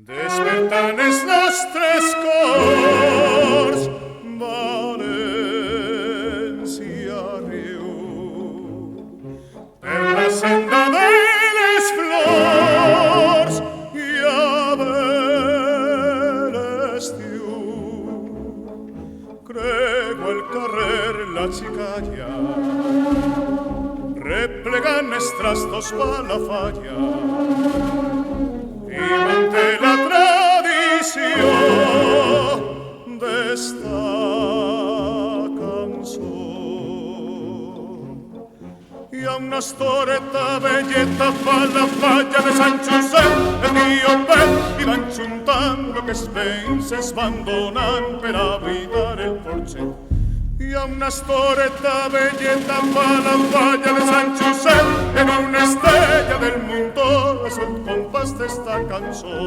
Despertan els nostres cors, València riu, per la senda de les flors i a ver l'estiu. Crego el carrer la xicalla, replegant els trastos pa la falla, i manté la tradició d'esta cançó. Hi ha una estoreta velleta fa la falla de Sant Josep, el tio Pep, i van juntant lo que els veïns es van donant per a buidar el porxet. Hi ha una estoreta velleta fa la falla de Sant Josep, en una estrella del mundo és el compàs d'esta cançó.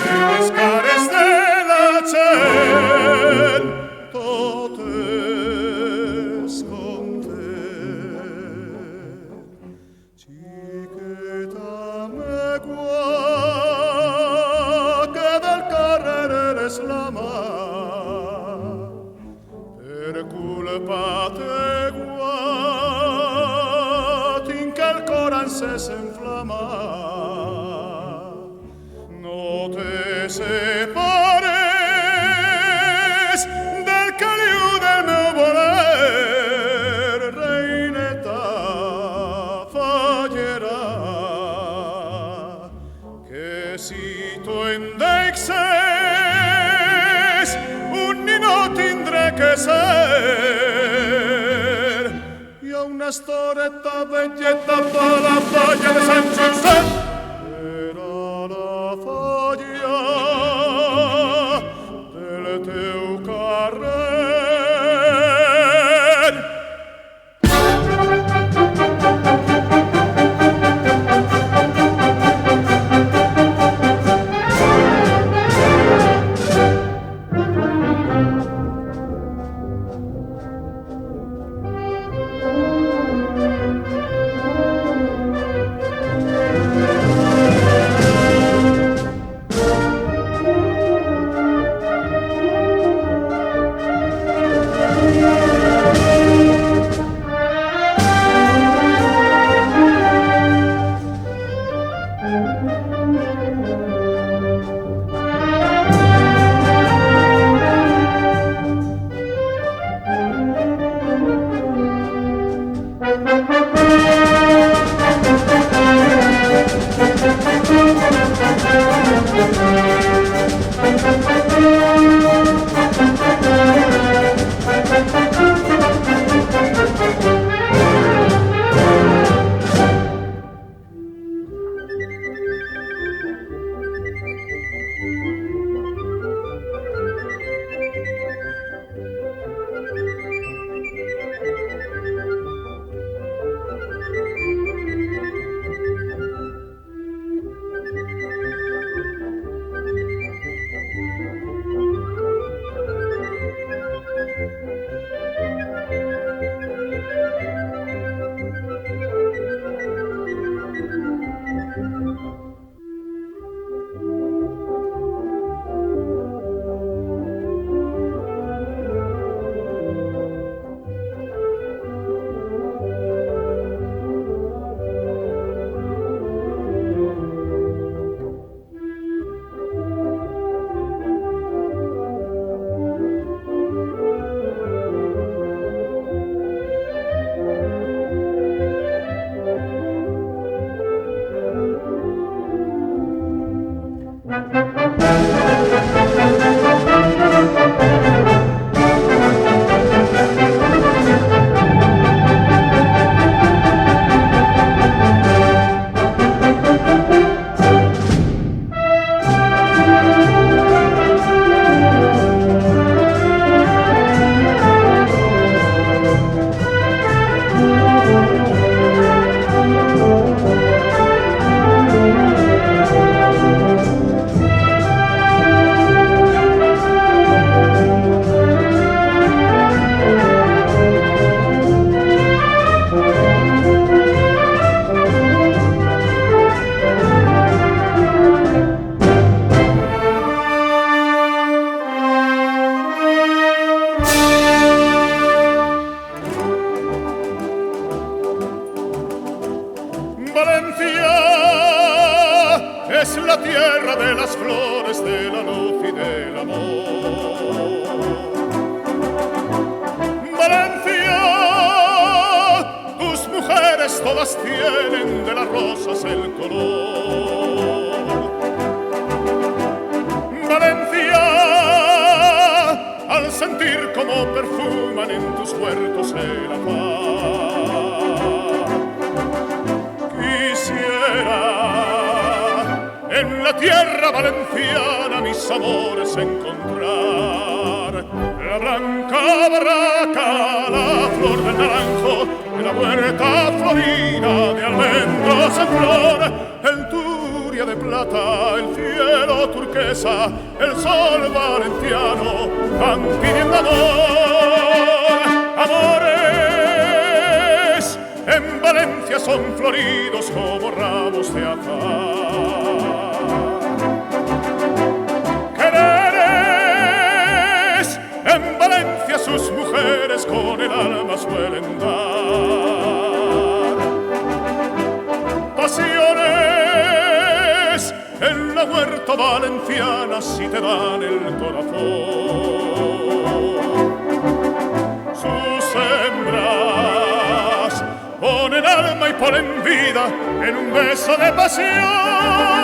En les cares de la gent tot és content. Xiqueta megua, que del carrer eres la mà, per culpa teua tinc el cor encès enflamat. No te separes del caliu del meu voler, reineta fallera, que si tu em deixes un ninot tindré que ser. Hi ha una estoreta velleta pa la falla de Sant Josep, era la falla del teu carrer. sentir como perfuman en tus huertos el afán. Quisiera en la tierra valenciana mis amores encontrar, la blanca barraca, la flor del naranjo, de la huerta florida de almendros en flor, el turia de plata, el cielo turquesa, el sol valenciano, van pidiendo amor, amores, en Valencia son floridos como ramos de azahar. Quereres, en Valencia sus mujeres con el alma suelen dar. Pasiones, en la huerta valenciana si te dan el corazón. Sus hembras ponen alma y ponen vida en un beso de pasión.